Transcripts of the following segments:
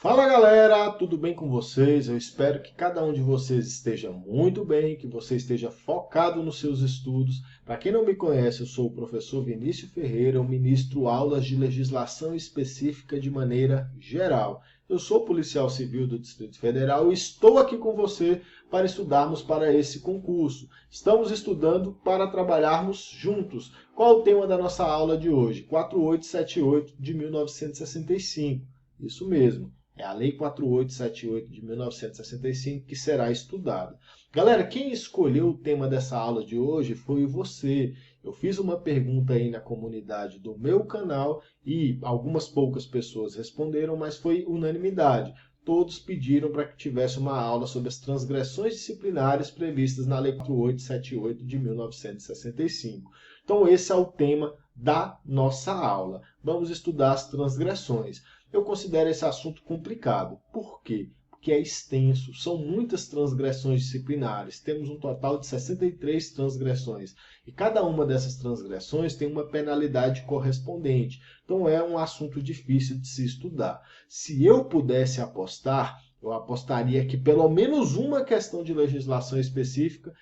Fala galera, tudo bem com vocês? Eu espero que cada um de vocês esteja muito bem, que você esteja focado nos seus estudos. Para quem não me conhece, eu sou o professor Vinícius Ferreira, eu ministro aulas de legislação específica de maneira geral. Eu sou policial civil do Distrito Federal e estou aqui com você para estudarmos para esse concurso. Estamos estudando para trabalharmos juntos. Qual o tema da nossa aula de hoje? 4878 de 1965. Isso mesmo. É a Lei 4878 de 1965 que será estudada. Galera, quem escolheu o tema dessa aula de hoje foi você. Eu fiz uma pergunta aí na comunidade do meu canal e algumas poucas pessoas responderam, mas foi unanimidade. Todos pediram para que tivesse uma aula sobre as transgressões disciplinares previstas na Lei 4878 de 1965. Então, esse é o tema da nossa aula. Vamos estudar as transgressões. Eu considero esse assunto complicado. Por quê? Porque é extenso, são muitas transgressões disciplinares. Temos um total de 63 transgressões. E cada uma dessas transgressões tem uma penalidade correspondente. Então é um assunto difícil de se estudar. Se eu pudesse apostar, eu apostaria que pelo menos uma questão de legislação específica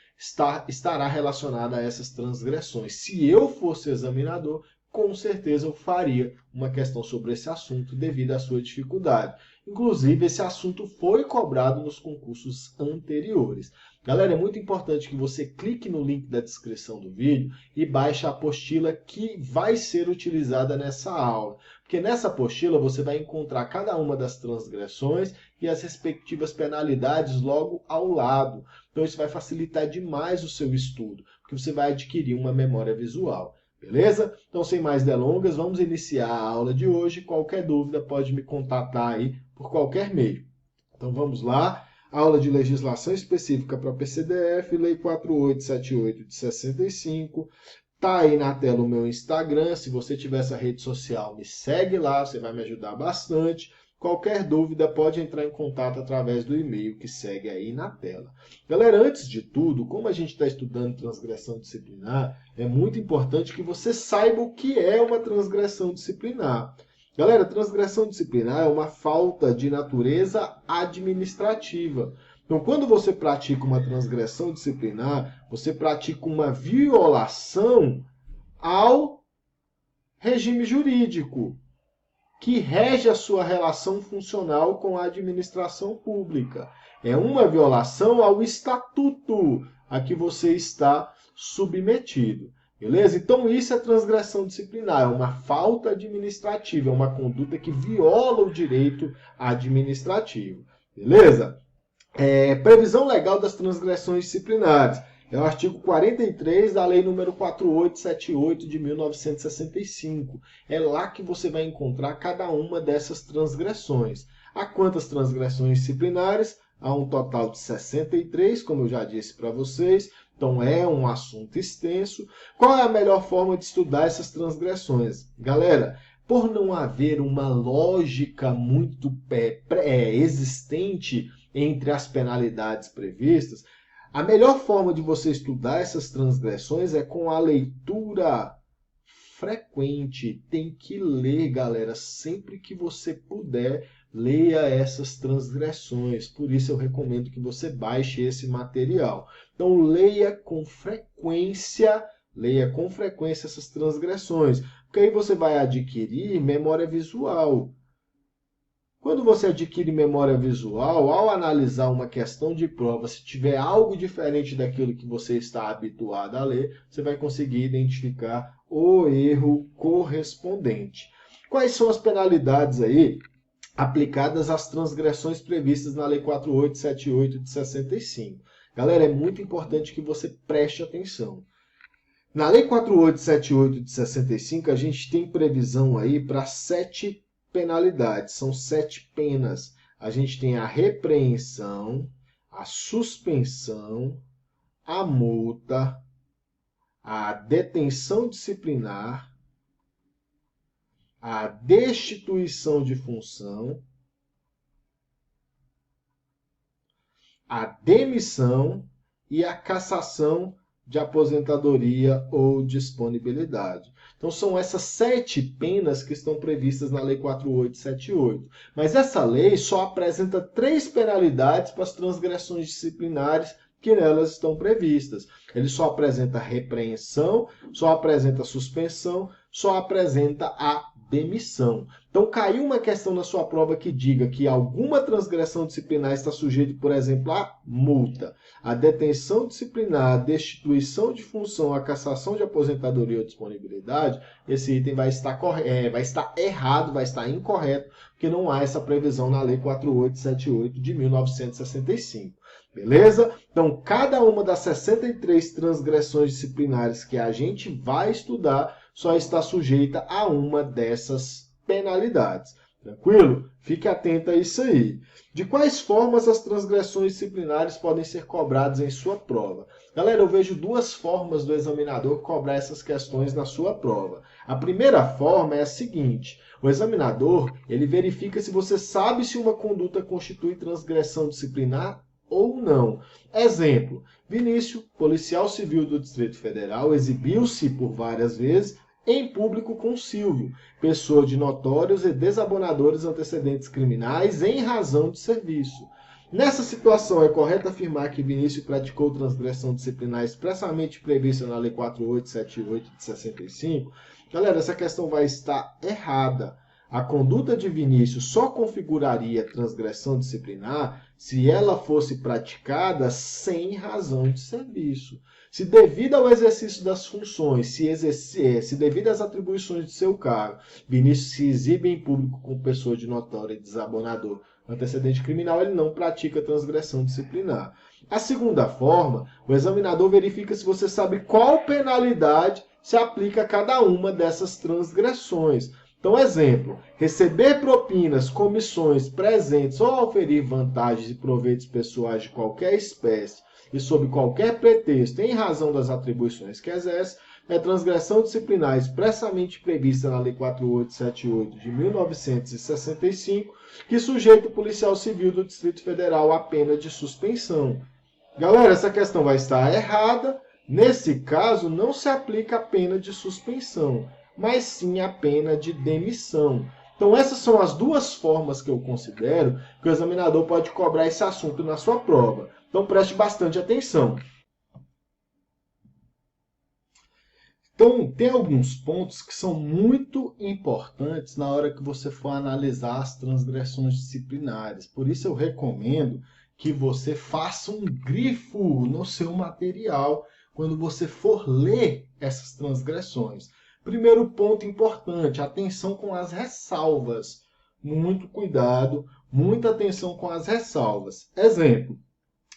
estará relacionada a essas transgressões. Se eu fosse examinador, com certeza eu faria uma questão sobre esse assunto devido à sua dificuldade. Inclusive, esse assunto foi cobrado nos concursos anteriores. Galera, é muito importante que você clique no link da descrição do vídeo e baixe a apostila que vai ser utilizada nessa aula. Porque nessa apostila você vai encontrar cada uma das transgressões e as respectivas penalidades logo ao lado. Então isso vai facilitar demais o seu estudo, porque você vai adquirir uma memória visual. Beleza? Então, sem mais delongas, vamos iniciar a aula de hoje. Qualquer dúvida pode me contatar aí por qualquer meio. Então, vamos lá. Aula de legislação específica para PCDF, Lei 4878 de 65. Tá aí na tela o meu Instagram. Se você tiver essa rede social, me segue lá, você vai me ajudar bastante. Qualquer dúvida pode entrar em contato através do e-mail que segue aí na tela. Galera, antes de tudo, como a gente está estudando transgressão disciplinar, é muito importante que você saiba o que é uma transgressão disciplinar. Galera, transgressão disciplinar é uma falta de natureza administrativa. Então, quando você pratica uma transgressão disciplinar, você pratica uma violação ao regime jurídico que rege a sua relação funcional com a administração pública. É uma violação ao estatuto a que você está submetido. Beleza? Então, isso é transgressão disciplinar, é uma falta administrativa, é uma conduta que viola o direito administrativo. Beleza? Previsão legal das transgressões disciplinares. É o artigo 43 da Lei nº 4878 de 1965. É lá que você vai encontrar cada uma dessas transgressões. Há quantas transgressões disciplinares? Há um total de 63, como eu já disse para vocês. Então é um assunto extenso. Qual é a melhor forma de estudar essas transgressões? Galera, por não haver uma lógica muito existente entre as penalidades previstas, a melhor forma de você estudar essas transgressões é com a leitura frequente. Tem que ler, galera, sempre que você puder, leia essas transgressões. Por isso eu recomendo que você baixe esse material. Então leia com frequência essas transgressões, porque aí você vai adquirir memória visual. Quando você adquire memória visual, ao analisar uma questão de prova, se tiver algo diferente daquilo que você está habituado a ler, você vai conseguir identificar o erro correspondente. Quais são as penalidades aí aplicadas às transgressões previstas na Lei 4878 de 65? Galera, é muito importante que você preste atenção. Na Lei 4878 de 65, a gente tem previsão aí para 7 penalidades, são 7 penas. A gente tem a repreensão, a suspensão, a multa, a detenção disciplinar, a destituição de função, a demissão e a cassação de aposentadoria ou disponibilidade. Então são essas 7 penas que estão previstas na Lei 4878. Mas essa lei só apresenta 3 penalidades para as transgressões disciplinares que nelas estão previstas. Ele só apresenta repreensão, só apresenta suspensão, só apresenta a demissão. Então caiu uma questão na sua prova que diga que alguma transgressão disciplinar está sujeita, por exemplo, a multa, a detenção disciplinar, a destituição de função, a cassação de aposentadoria ou disponibilidade, esse item vai estar errado, vai estar incorreto, porque não há essa previsão na Lei 4878 de 1965. Beleza? Então, cada uma das 63 transgressões disciplinares que a gente vai estudar só está sujeita a uma dessas penalidades. Tranquilo? Fique atento a isso aí. De quais formas as transgressões disciplinares podem ser cobradas em sua prova? Galera, eu vejo 2 formas do examinador cobrar essas questões na sua prova. A primeira forma é a seguinte: o examinador ele verifica se você sabe se uma conduta constitui transgressão disciplinar ou não. Exemplo: Vinícius, policial civil do Distrito Federal, exibiu-se por várias vezes em público com Silvio, pessoa de notórios e desabonadores antecedentes criminais em razão de serviço. Nessa situação, é correto afirmar que Vinícius praticou transgressão disciplinar expressamente prevista na Lei 4878 de 65? Galera, essa questão vai estar errada. A conduta de Vinícius só configuraria transgressão disciplinar se ela fosse praticada sem razão de serviço. Se devido ao exercício das funções, se devido às atribuições de seu cargo, Vinícius se exibe em público com pessoa de notório e desabonador antecedente criminal, ele não pratica transgressão disciplinar. A segunda forma, o examinador verifica se você sabe qual penalidade se aplica a cada uma dessas transgressões. Então, exemplo: receber propinas, comissões, presentes ou auferir vantagens e proveitos pessoais de qualquer espécie e sob qualquer pretexto em razão das atribuições que exerce, é transgressão disciplinar expressamente prevista na Lei 4878 de 1965, que sujeita o policial civil do Distrito Federal à pena de suspensão. Galera, essa questão vai estar errada. Nesse caso, não se aplica a pena de suspensão, mas sim a pena de demissão. Então, essas são as 2 formas que eu considero que o examinador pode cobrar esse assunto na sua prova. Então, preste bastante atenção. Então, tem alguns pontos que são muito importantes na hora que você for analisar as transgressões disciplinares. Por isso, eu recomendo que você faça um grifo no seu material quando você for ler essas transgressões. Primeiro ponto importante: atenção com as ressalvas. Muito cuidado, muita atenção com as ressalvas. Exemplo: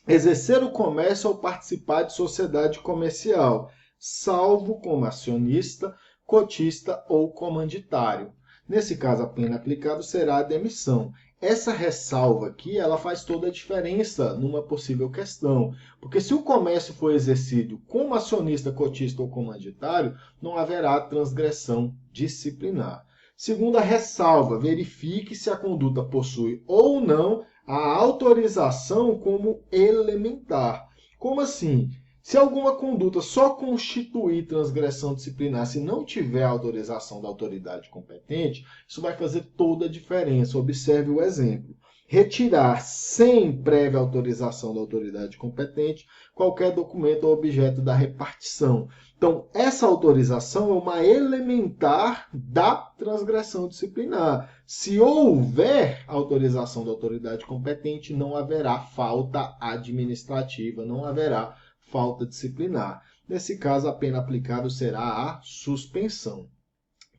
exercer o comércio ou participar de sociedade comercial, salvo como acionista, cotista ou comanditário. Nesse caso, a pena aplicada será a demissão. Essa ressalva aqui, ela faz toda a diferença numa possível questão, porque se o comércio for exercido como acionista, cotista ou comanditário, não haverá transgressão disciplinar. Segunda ressalva: verifique se a conduta possui ou não a autorização como elementar. Como assim? Se alguma conduta só constituir transgressão disciplinar se não tiver autorização da autoridade competente, isso vai fazer toda a diferença. Observe o exemplo: retirar sem prévia autorização da autoridade competente qualquer documento ou objeto da repartição. Então, essa autorização é uma elementar da transgressão disciplinar. Se houver autorização da autoridade competente, não haverá falta administrativa, não haverá falta disciplinar. Nesse caso, a pena aplicável será a suspensão.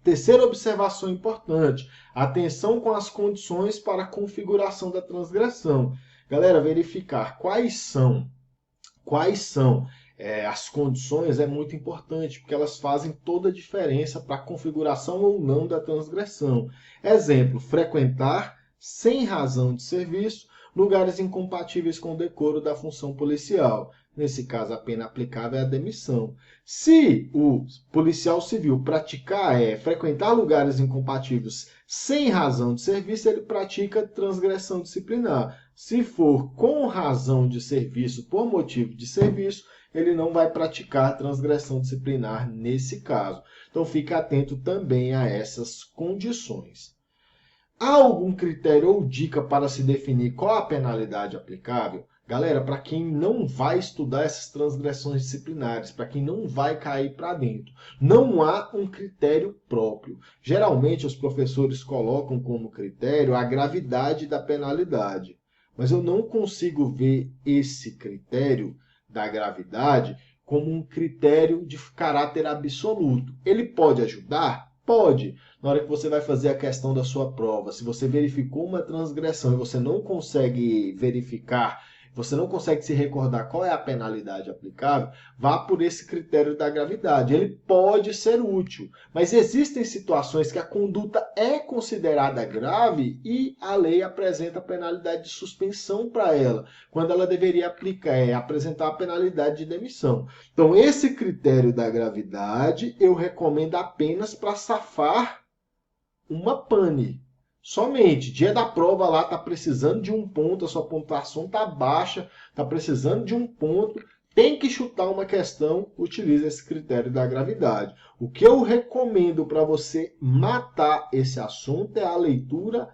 Terceira observação importante: atenção com as condições para a configuração da transgressão. Galera, verificar quais são as condições é muito importante, porque elas fazem toda a diferença para a configuração ou não da transgressão. Exemplo: frequentar, sem razão de serviço, lugares incompatíveis com o decoro da função policial. Nesse caso, a pena aplicável é a demissão. Se o policial civil frequentar lugares incompatíveis sem razão de serviço, ele pratica transgressão disciplinar. Se for com razão de serviço, por motivo de serviço, ele não vai praticar transgressão disciplinar nesse caso. Então fique atento também a essas condições. Há algum critério ou dica para se definir qual a penalidade aplicável? Galera, para quem não vai estudar essas transgressões disciplinares, para quem não vai cair para dentro, não há um critério próprio. Geralmente os professores colocam como critério a gravidade da penalidade, mas eu não consigo ver esse critério da gravidade como um critério de caráter absoluto. Ele pode ajudar? Pode. Na hora que você vai fazer a questão da sua prova, se você verificou uma transgressão e você não consegue verificar, você não consegue se recordar qual é a penalidade aplicável, vá por esse critério da gravidade. Ele pode ser útil, mas existem situações que a conduta é considerada grave e a lei apresenta a penalidade de suspensão para ela, quando ela deveria apresentar a penalidade de demissão. Então, esse critério da gravidade eu recomendo apenas para safar uma pane. Somente, dia da prova lá, está precisando de um ponto, a sua pontuação está baixa, está precisando de um ponto, tem que chutar uma questão, utilize esse critério da gravidade. O que eu recomendo para você matar esse assunto é a leitura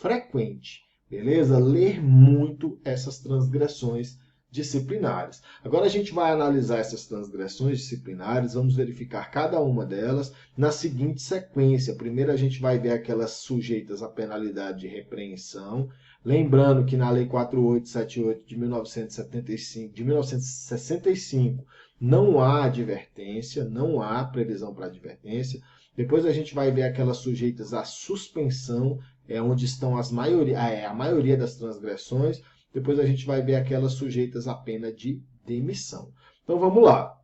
frequente, beleza? Ler muito essas transgressões disciplinares. Agora a gente vai analisar essas transgressões disciplinares, vamos verificar cada uma delas na seguinte sequência. Primeiro a gente vai ver aquelas sujeitas à penalidade de repreensão, lembrando que na Lei 4878 de 1965 não há advertência, não há previsão para advertência. Depois a gente vai ver aquelas sujeitas à suspensão, onde estão a maioria das transgressões. Depois a gente vai ver aquelas sujeitas à pena de demissão. Então vamos lá.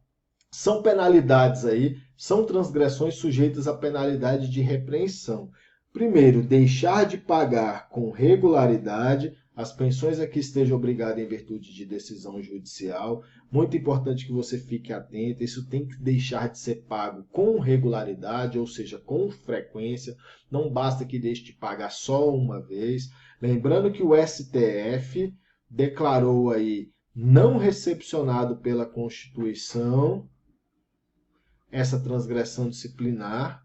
São penalidades aí, são transgressões sujeitas à penalidade de repreensão. Primeiro, deixar de pagar com regularidade as pensões a que esteja obrigado em virtude de decisão judicial. Muito importante que você fique atento, isso tem que deixar de ser pago com regularidade, ou seja, com frequência. Não basta que deixe de pagar só uma vez. Lembrando que o STF declarou aí não recepcionado pela Constituição essa transgressão disciplinar.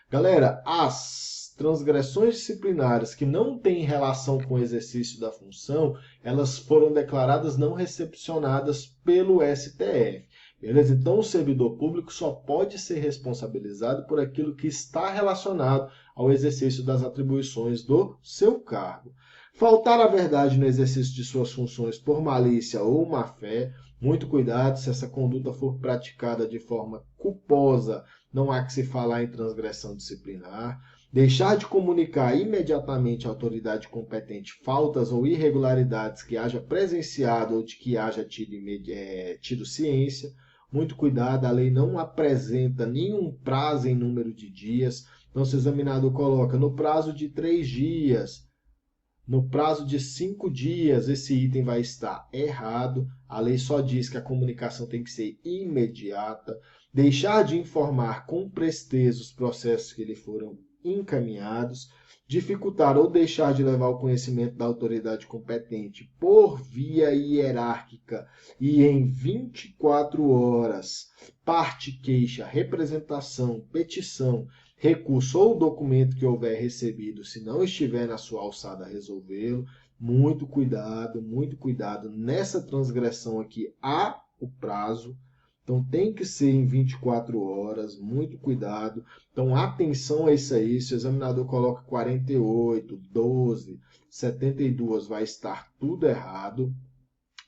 Galera, as transgressões disciplinares que não têm relação com o exercício da função, elas foram declaradas não recepcionadas pelo STF. Beleza? Então, o servidor público só pode ser responsabilizado por aquilo que está relacionado ao exercício das atribuições do seu cargo. Faltar à verdade no exercício de suas funções por malícia ou má-fé, muito cuidado, se essa conduta for praticada de forma culposa, não há que se falar em transgressão disciplinar. Deixar de comunicar imediatamente à autoridade competente faltas ou irregularidades que haja presenciado ou de que haja tido ciência. Muito cuidado, a lei não apresenta nenhum prazo em número de dias. Então, se o examinador coloca no prazo de 3 dias, no prazo de 5 dias, esse item vai estar errado. A lei só diz que a comunicação tem que ser imediata. Deixar de informar com presteza os processos que lhe foram encaminhados. Dificultar ou deixar de levar ao conhecimento da autoridade competente por via hierárquica e em 24 horas, parte, queixa, representação, petição, recurso ou documento que houver recebido, se não estiver na sua alçada, resolvê-lo. Muito cuidado. Nessa transgressão aqui há o prazo, então tem que ser em 24 horas, muito cuidado. Então atenção a isso aí, se o examinador coloca 48, 12, 72, vai estar tudo errado.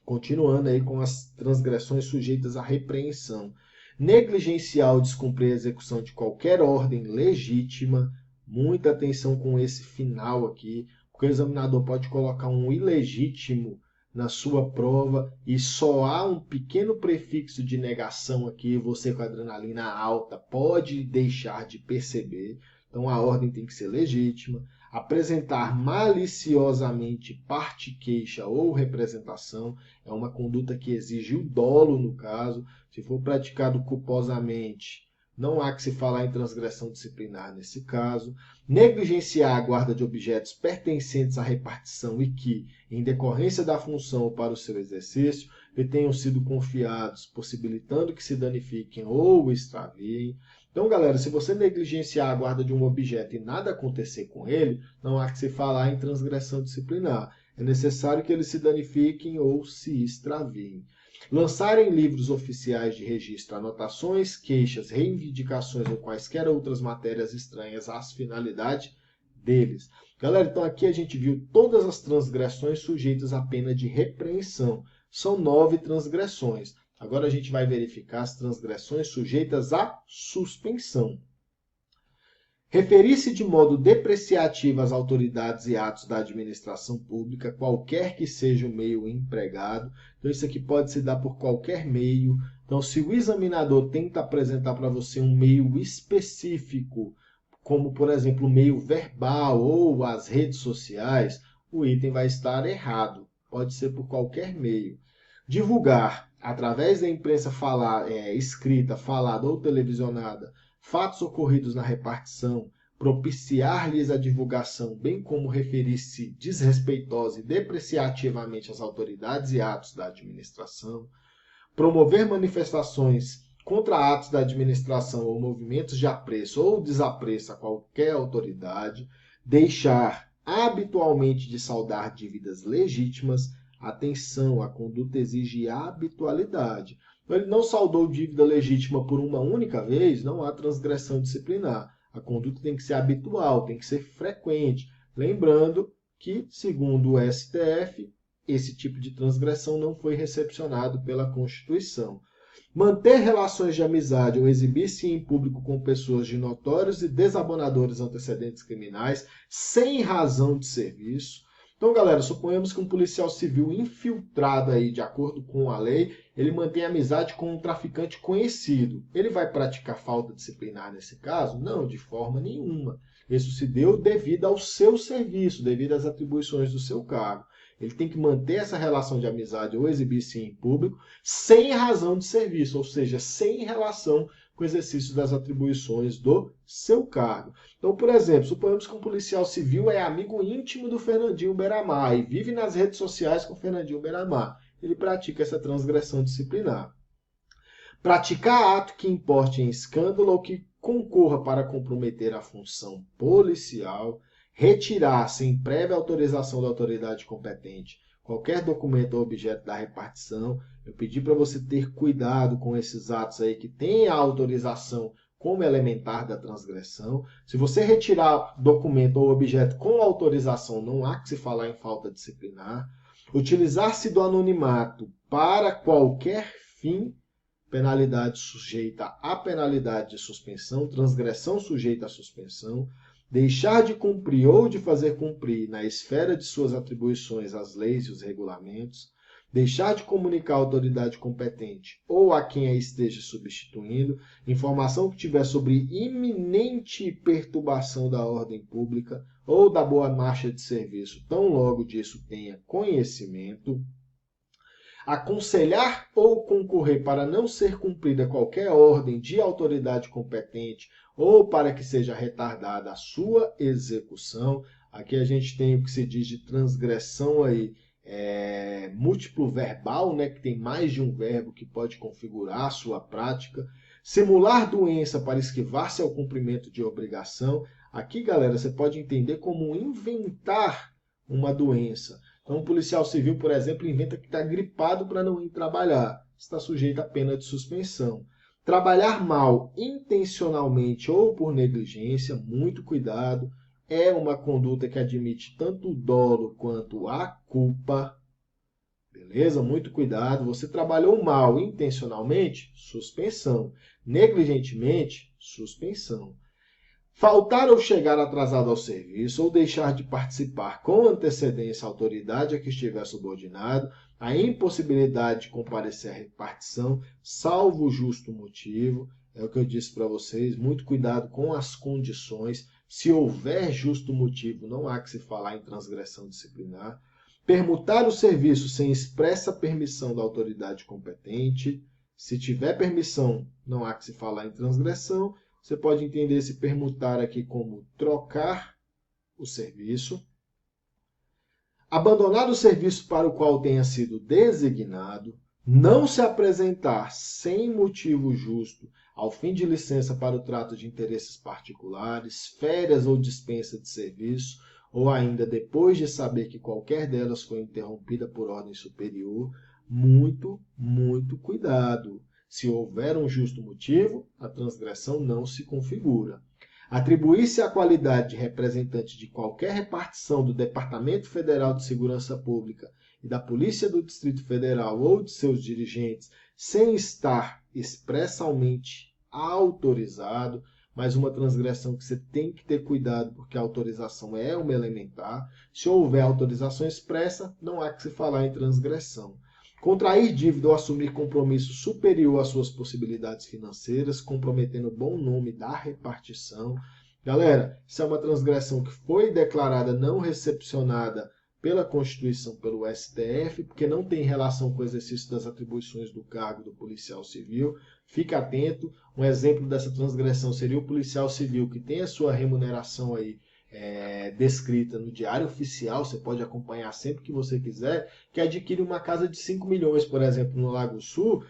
Continuando aí com as transgressões sujeitas à repreensão. Negligenciar ou descumprir a execução de qualquer ordem legítima. Muita atenção com esse final aqui, porque o examinador pode colocar um ilegítimo na sua prova e só há um pequeno prefixo de negação aqui, você com a adrenalina alta pode deixar de perceber. Então a ordem tem que ser legítima. Apresentar maliciosamente parte, queixa ou representação é uma conduta que exige o dolo no caso. Se for praticado culposamente, não há que se falar em transgressão disciplinar nesse caso. Negligenciar a guarda de objetos pertencentes à repartição e que, em decorrência da função ou para o seu exercício, lhe tenham sido confiados, possibilitando que se danifiquem ou extraviem. Então, galera, se você negligenciar a guarda de um objeto e nada acontecer com ele, não há que se falar em transgressão disciplinar. É necessário que eles se danifiquem ou se extraviem. Lançar em livros oficiais de registro anotações, queixas, reivindicações ou quaisquer outras matérias estranhas às finalidades deles. Galera, então aqui a gente viu todas as transgressões sujeitas à pena de repreensão. São 9 transgressões. Agora a gente vai verificar as transgressões sujeitas à suspensão. Referir-se de modo depreciativo às autoridades e atos da administração pública, qualquer que seja o meio empregado. Então, isso aqui pode se dar por qualquer meio. Então, se o examinador tenta apresentar para você um meio específico, como, por exemplo, o meio verbal ou as redes sociais, o item vai estar errado. Pode ser por qualquer meio. Divulgar, através da imprensa escrita, falada ou televisionada, fatos ocorridos na repartição, propiciar-lhes a divulgação, bem como referir-se desrespeitosa e depreciativamente às autoridades e atos da administração, promover manifestações contra atos da administração ou movimentos de apreço ou desapreço a qualquer autoridade, deixar habitualmente de saldar dívidas legítimas. Atenção, a conduta exige habitualidade. Ele não saldou dívida legítima por uma única vez, não há transgressão disciplinar. A conduta tem que ser habitual, tem que ser frequente. Lembrando que, segundo o STF, esse tipo de transgressão não foi recepcionado pela Constituição. Manter relações de amizade ou exibir-se em público com pessoas de notórios e desabonadores antecedentes criminais sem razão de serviço. Então, galera, suponhamos que um policial civil infiltrado aí, de acordo com a lei, ele mantém amizade com um traficante conhecido. Ele vai praticar falta disciplinar nesse caso? Não, de forma nenhuma. Isso se deu devido ao seu serviço, devido às atribuições do seu cargo. Ele tem que manter essa relação de amizade ou exibir-se em público sem razão de serviço, ou seja, sem relação com o exercício das atribuições do seu cargo. Então, por exemplo, suponhamos que um policial civil é amigo íntimo do Fernandinho Beiramar e vive nas redes sociais com o Fernandinho Beiramar. Ele pratica essa transgressão disciplinar. Praticar ato que importe em escândalo ou que concorra para comprometer a função policial. Retirar, sem prévia autorização da autoridade competente, qualquer documento ou objeto da repartição. Eu pedi para você ter cuidado com esses atos aí que têm a autorização como elementar da transgressão. Se você retirar documento ou objeto com autorização, não há que se falar em falta disciplinar. Utilizar-se do anonimato para qualquer fim, penalidade sujeita à penalidade de suspensão, transgressão sujeita à suspensão. Deixar de cumprir ou de fazer cumprir na esfera de suas atribuições as leis e os regulamentos, deixar de comunicar à autoridade competente ou a quem a esteja substituindo informação que tiver sobre iminente perturbação da ordem pública ou da boa marcha de serviço, tão logo disso tenha conhecimento. Aconselhar ou concorrer para não ser cumprida qualquer ordem de autoridade competente ou para que seja retardada a sua execução. Aqui a gente tem o que se diz de transgressão aí, múltiplo verbal, né, que tem mais de um verbo que pode configurar a sua prática. Simular doença para esquivar-se ao cumprimento de obrigação. Aqui, galera, você pode entender como inventar uma doença. Então, um policial civil, por exemplo, inventa que está gripado para não ir trabalhar. Está sujeito à pena de suspensão. Trabalhar mal intencionalmente ou por negligência, muito cuidado. É uma conduta que admite tanto o dolo quanto a culpa. Beleza? Muito cuidado. Você trabalhou mal intencionalmente? Suspensão. Negligentemente? Suspensão. Faltar ou chegar atrasado ao serviço ou deixar de participar com antecedência a autoridade a que estiver subordinado, a impossibilidade de comparecer à repartição, salvo justo motivo, é o que eu disse para vocês, muito cuidado com as condições. Se houver justo motivo, não há que se falar em transgressão disciplinar. Permutar o serviço sem expressa permissão da autoridade competente. Se tiver permissão, não há que se falar em transgressão. Você pode entender esse permutar aqui como trocar o serviço. Abandonar o serviço para o qual tenha sido designado. não se apresentar sem motivo justo ao fim de licença para o trato de interesses particulares, férias ou dispensa de serviço, ou ainda depois de saber que qualquer delas foi interrompida por ordem superior, muito cuidado. Se houver um justo motivo, a transgressão não se configura. Atribuir-se a qualidade de representante de qualquer repartição do Departamento Federal de Segurança Pública e da Polícia do Distrito Federal ou de seus dirigentes sem estar expressamente autorizado, mas uma transgressão que você tem que ter cuidado porque a autorização é uma elementar. Se houver autorização expressa, não há que se falar em transgressão. Contrair dívida ou assumir compromisso superior às suas possibilidades financeiras, comprometendo o bom nome da repartição. Galera, isso é uma transgressão que foi declarada não recepcionada pela Constituição, pelo STF, porque não tem relação com o exercício das atribuições do cargo do policial civil. Fique atento, um exemplo dessa transgressão seria o policial civil que tem a sua remuneração aí descrita no Diário Oficial, você pode acompanhar sempre que você quiser, que adquire uma casa de 5 milhões, por exemplo, no Lago Sul,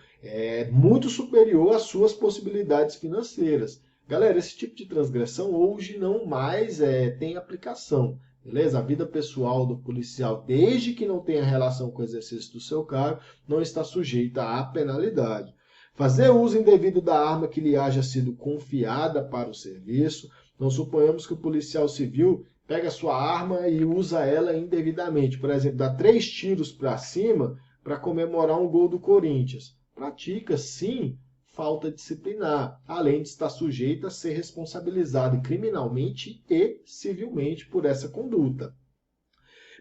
muito superior às suas possibilidades financeiras. Galera, esse tipo de transgressão hoje não mais tem aplicação. Beleza? A vida pessoal do policial, desde que não tenha relação com o exercício do seu cargo, não está sujeita à penalidade. Fazer uso indevido da arma que lhe haja sido confiada para o serviço. Não suponhamos que o policial civil pega a sua arma e usa ela indevidamente. Por exemplo, dá 3 tiros para cima para comemorar um gol do Corinthians. Pratica, sim, falta disciplinar, além de estar sujeito a ser responsabilizado criminalmente e civilmente por essa conduta.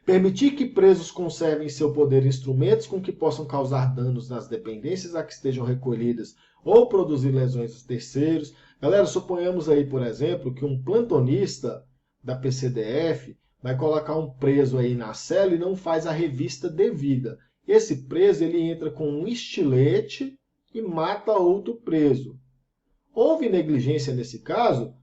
Permitir que presos conservem em seu poder instrumentos com que possam causar danos nas dependências a que estejam recolhidas ou produzir lesões a terceiros. Galera, suponhamos aí, por exemplo, que um plantonista da PCDF vai colocar um preso aí na cela e não faz a revista devida. Esse preso ele entra com um estilete e mata outro preso. Houve negligência nesse caso?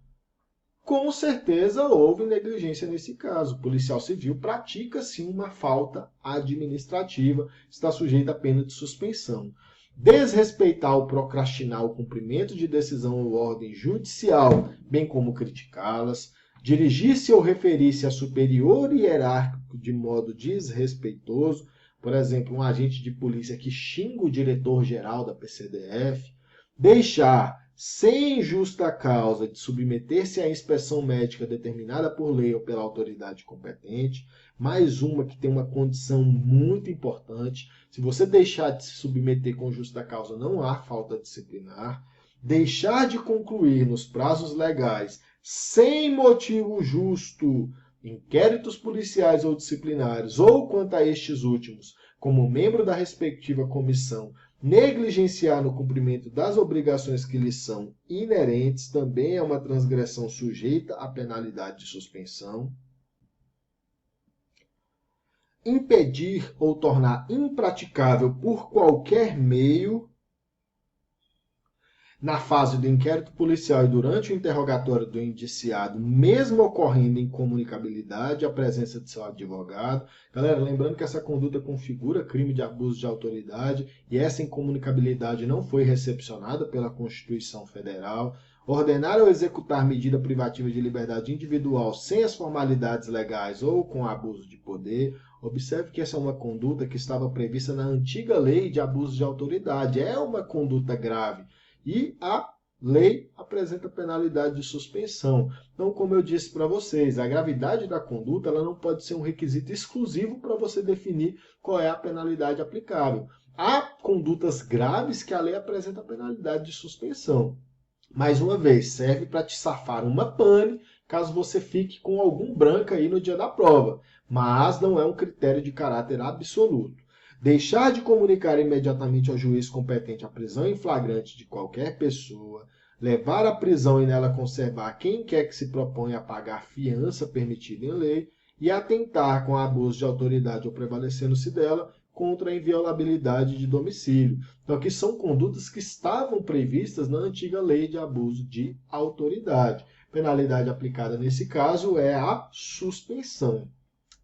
Com certeza houve negligência nesse caso. O policial civil pratica sim uma falta administrativa, está sujeito à pena de suspensão. Desrespeitar ou procrastinar o cumprimento de decisão ou ordem judicial, bem como criticá-las, dirigir-se ou referir-se a superior hierárquico de modo desrespeitoso, por exemplo, um agente de polícia que xinga o diretor-geral da PCDF, deixar sem justa causa de submeter-se à inspeção médica determinada por lei ou pela autoridade competente. Mais uma que tem uma condição muito importante. Se você deixar de se submeter com justa causa, não há falta disciplinar. Deixar de concluir nos prazos legais, sem motivo justo, inquéritos policiais ou disciplinares, ou quanto a estes últimos, como membro da respectiva comissão, negligenciar no cumprimento das obrigações que lhes são inerentes também é uma transgressão sujeita à penalidade de suspensão. Impedir ou tornar impraticável por qualquer meio, na fase do inquérito policial e durante o interrogatório do indiciado, mesmo ocorrendo incomunicabilidade, a presença de seu advogado. Galera, lembrando que essa conduta configura crime de abuso de autoridade e essa incomunicabilidade não foi recepcionada pela Constituição Federal. Ordenar ou executar medida privativa de liberdade individual sem as formalidades legais ou com abuso de poder. Observe que essa é uma conduta que estava prevista na antiga lei de abuso de autoridade. É uma conduta grave. E a lei apresenta penalidade de suspensão. Então, como eu disse para vocês, a gravidade da conduta ela não pode ser um requisito exclusivo para você definir qual é a penalidade aplicável. Há condutas graves que a lei apresenta penalidade de suspensão. Mais uma vez, serve para te safar uma pane, caso você fique com algum branco aí no dia da prova. Mas não é um critério de caráter absoluto. Deixar de comunicar imediatamente ao juiz competente a prisão em flagrante de qualquer pessoa, levar à prisão e nela conservar quem quer que se proponha a pagar fiança permitida em lei e atentar com abuso de autoridade ou prevalecendo-se dela contra a inviolabilidade de domicílio. Então, aqui são condutas que estavam previstas na antiga lei de abuso de autoridade. Penalidade aplicada nesse caso é a suspensão.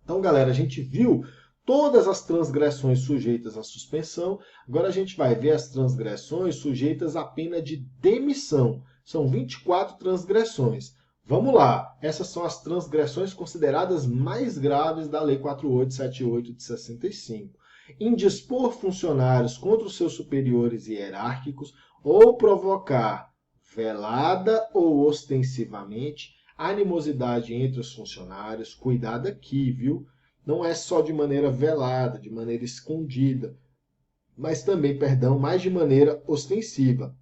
Então, galera, a gente viu todas as transgressões sujeitas à suspensão. Agora a gente vai ver as transgressões sujeitas à pena de demissão. São 24 transgressões. Vamos lá, essas são as transgressões consideradas mais graves da Lei 4878 de 65. Indispor funcionários contra os seus superiores hierárquicos ou provocar, velada ou ostensivamente, animosidade entre os funcionários. Cuidado aqui, viu? Não é só de maneira velada, de maneira escondida, mas também, mais de maneira ostensiva.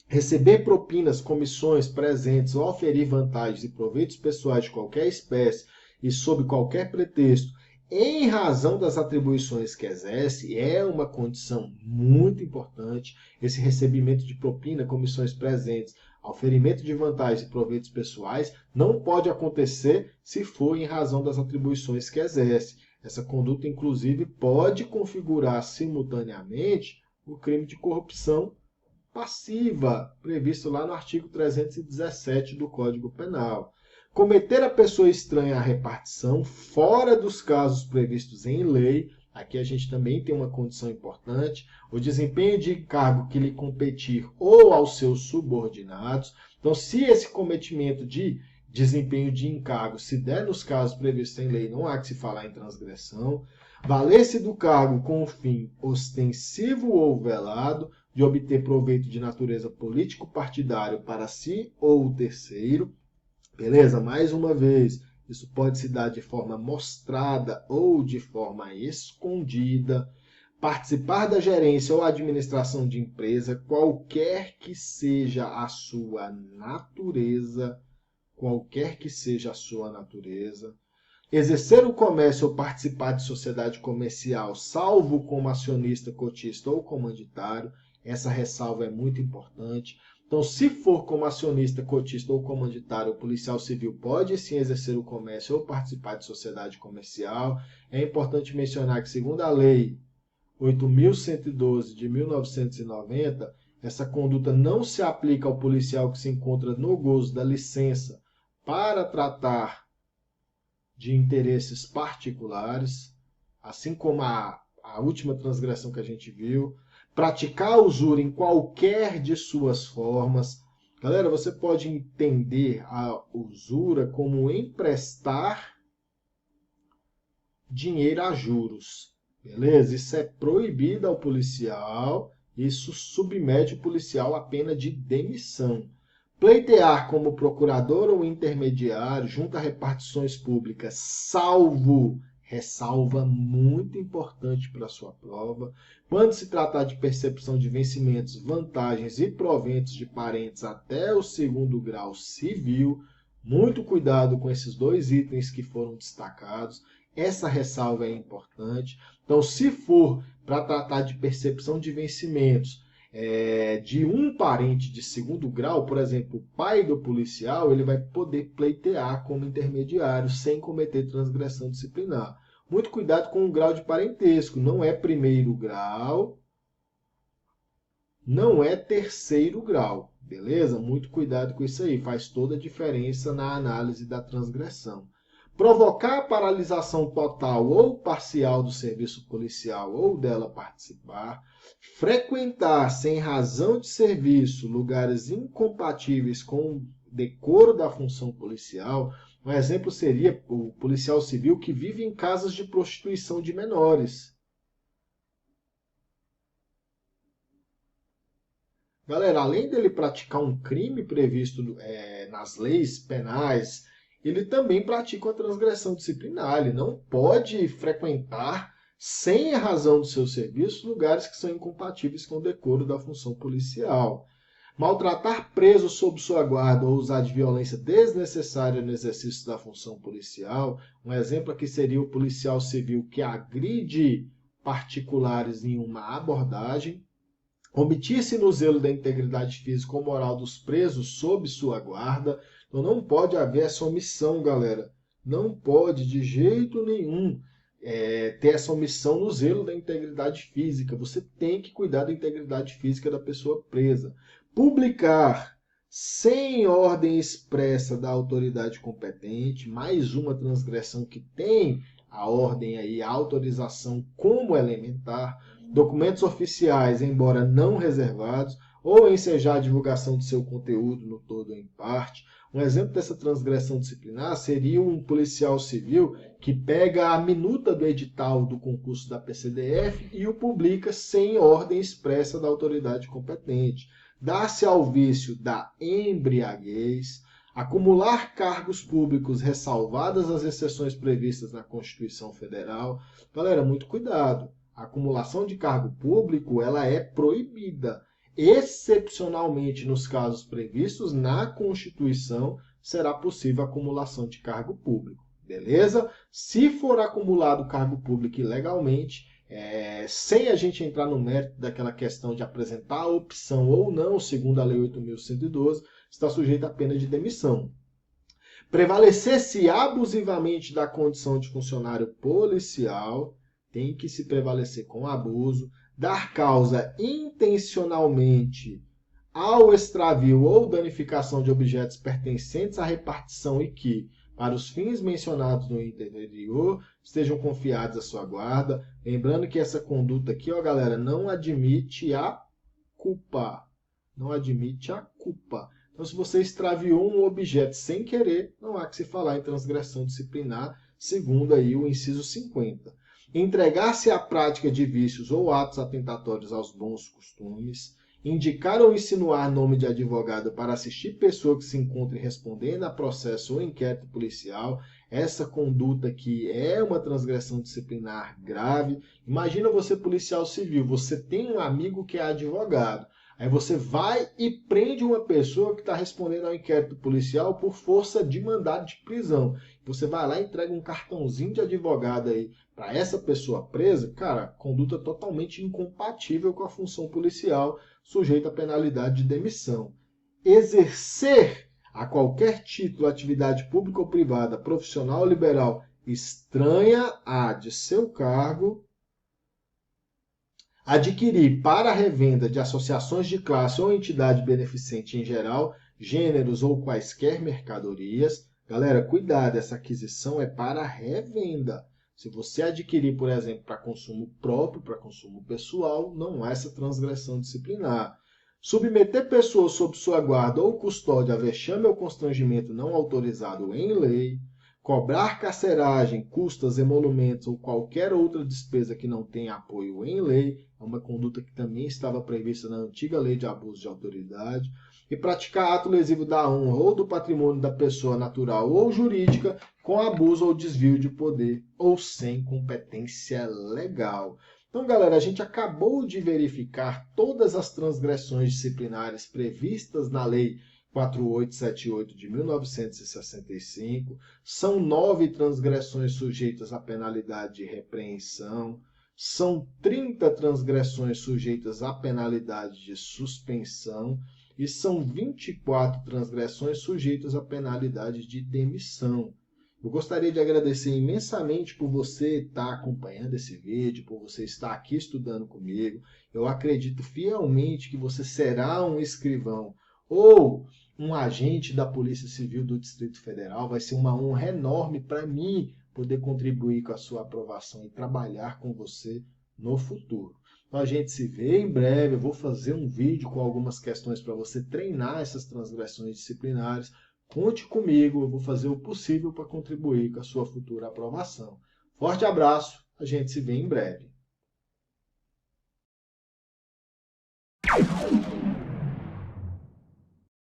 Receber propinas, comissões, presentes ou oferir vantagens e proveitos pessoais de qualquer espécie e sob qualquer pretexto, em razão das atribuições que exerce, é uma condição muito importante. Esse recebimento de propina, comissões, presentes, oferimento de vantagens e proveitos pessoais não pode acontecer se for em razão das atribuições que exerce. Essa conduta, inclusive, pode configurar simultaneamente o crime de corrupção passiva, previsto lá no artigo 317 do Código Penal. Cometer a pessoa estranha à repartição, fora dos casos previstos em lei. Aqui a gente também tem uma condição importante: o desempenho de encargo que lhe competir ou aos seus subordinados. Então, se esse cometimento de desempenho de encargo se der nos casos previstos em lei, não há que se falar em transgressão. Valer-se do cargo com o fim ostensivo ou velado de obter proveito de natureza político-partidário para si ou o terceiro. Beleza? Mais uma vez, isso pode se dar de forma mostrada ou de forma escondida. Participar da gerência ou administração de empresa, qualquer que seja a sua natureza, qualquer que seja a sua natureza. Exercer o comércio ou participar de sociedade comercial, salvo como acionista, cotista ou comanditário. Essa ressalva é muito importante. Então, se for como acionista, cotista ou comanditário, o policial civil pode sim exercer o comércio ou participar de sociedade comercial. É importante mencionar que, segundo a Lei 8.112 de 1990, essa conduta não se aplica ao policial que se encontra no gozo da licença para tratar de interesses particulares, assim como a última transgressão que a gente viu. Praticar a usura em qualquer de suas formas. Galera, você pode entender a usura como emprestar dinheiro a juros. Beleza? Isso é proibido ao policial. Isso submete o policial à pena de demissão. Pleitear como procurador ou intermediário junto a repartições públicas, salvo, ressalva muito importante para a sua prova, quando se tratar de percepção de vencimentos, vantagens e proventos de parentes até o segundo grau civil. Muito cuidado com esses dois itens que foram destacados. Essa ressalva é importante. Então, se for para tratar de percepção de vencimentos de um parente de segundo grau, por exemplo, o pai do policial, ele vai poder pleitear como intermediário sem cometer transgressão disciplinar. Muito cuidado com o grau de parentesco. Não é primeiro grau, não é terceiro grau. Beleza? Muito cuidado com isso aí. Faz toda a diferença na análise da transgressão. Provocar a paralisação total ou parcial do serviço policial ou dela participar. Frequentar sem razão de serviço lugares incompatíveis com o decoro da função policial. Um exemplo seria o policial civil que vive em casas de prostituição de menores. Galera, além dele praticar um crime previsto nas leis penais, ele também pratica uma transgressão disciplinar. Ele não pode frequentar, sem a razão do seu serviço, lugares que são incompatíveis com o decoro da função policial. Maltratar preso sob sua guarda ou usar de violência desnecessária no exercício da função policial. Um exemplo aqui seria o policial civil que agride particulares em uma abordagem. Omitir-se no zelo da integridade física ou moral dos presos sob sua guarda. Então não pode haver essa omissão, galera. Não pode, de jeito nenhum, ter essa omissão no zelo da integridade física. Você tem que cuidar da integridade física da pessoa presa. Publicar sem ordem expressa da autoridade competente. Mais uma transgressão que tem a ordem aí, a autorização como elementar, documentos oficiais, embora não reservados, ou ensejar a divulgação de seu conteúdo no todo ou em parte. Um exemplo dessa transgressão disciplinar seria um policial civil que pega a minuta do edital do concurso da PCDF e o publica sem ordem expressa da autoridade competente. Dá-se ao vício da embriaguez, acumular cargos públicos ressalvadas as exceções previstas na Constituição Federal. Galera, muito cuidado. A acumulação de cargo público, ela é proibida. Excepcionalmente, nos casos previstos na Constituição, será possível a acumulação de cargo público. Beleza? Se for acumulado cargo público ilegalmente, sem a gente entrar no mérito daquela questão de apresentar a opção ou não, segundo a Lei 8.112, está sujeito à pena de demissão. Prevalecer-se abusivamente da condição de funcionário policial, tem que se prevalecer com abuso, dar causa intencionalmente ao extravio ou danificação de objetos pertencentes à repartição e que, para os fins mencionados no item anterior, estejam confiados à sua guarda. Lembrando que essa conduta aqui, ó, galera, não admite a culpa. Não admite a culpa. Então, se você extraviou um objeto sem querer, não há que se falar em transgressão disciplinar, segundo aí o inciso 50. Entregar-se à prática de vícios ou atos atentatórios aos bons costumes, indicar ou insinuar nome de advogado para assistir pessoa que se encontre respondendo a processo ou inquérito policial. Essa conduta aqui é uma transgressão disciplinar grave. Imagina você, policial civil, você tem um amigo que é advogado. Aí você vai e prende uma pessoa que está respondendo ao inquérito policial por força de mandado de prisão. Você vai lá e entrega um cartãozinho de advogado aí para essa pessoa presa. Cara, conduta totalmente incompatível com a função policial, sujeita à penalidade de demissão. Exercer a qualquer título atividade pública ou privada, profissional ou liberal, estranha à de seu cargo, adquirir para a revenda de associações de classe ou entidade beneficente em geral, gêneros ou quaisquer mercadorias. Galera, cuidado, essa aquisição é para revenda. Se você adquirir, por exemplo, para consumo próprio, para consumo pessoal, não há essa transgressão disciplinar. Submeter pessoas sob sua guarda ou custódia a vexame ou constrangimento não autorizado em lei. Cobrar carceragem, custas, emolumentos ou qualquer outra despesa que não tenha apoio em lei, é uma conduta que também estava prevista na antiga lei de abuso de autoridade, e praticar ato lesivo da honra ou do patrimônio da pessoa natural ou jurídica com abuso ou desvio de poder ou sem competência legal. Então, galera, a gente acabou de verificar todas as transgressões disciplinares previstas na Lei 4878 de 1965, são 9 transgressões sujeitas à penalidade de repreensão, são 30 transgressões sujeitas à penalidade de suspensão e são 24 transgressões sujeitas à penalidade de demissão. Eu gostaria de agradecer imensamente por você estar acompanhando esse vídeo, por você estar aqui estudando comigo. Eu acredito fielmente que você será um escrivão ou um agente da Polícia Civil do Distrito Federal. Vai ser uma honra enorme para mim poder contribuir com a sua aprovação e trabalhar com você no futuro. Então a gente se vê em breve. Eu vou fazer um vídeo com algumas questões para você treinar essas transgressões disciplinares. Conte comigo, eu vou fazer o possível para contribuir com a sua futura aprovação. Forte abraço, a gente se vê em breve.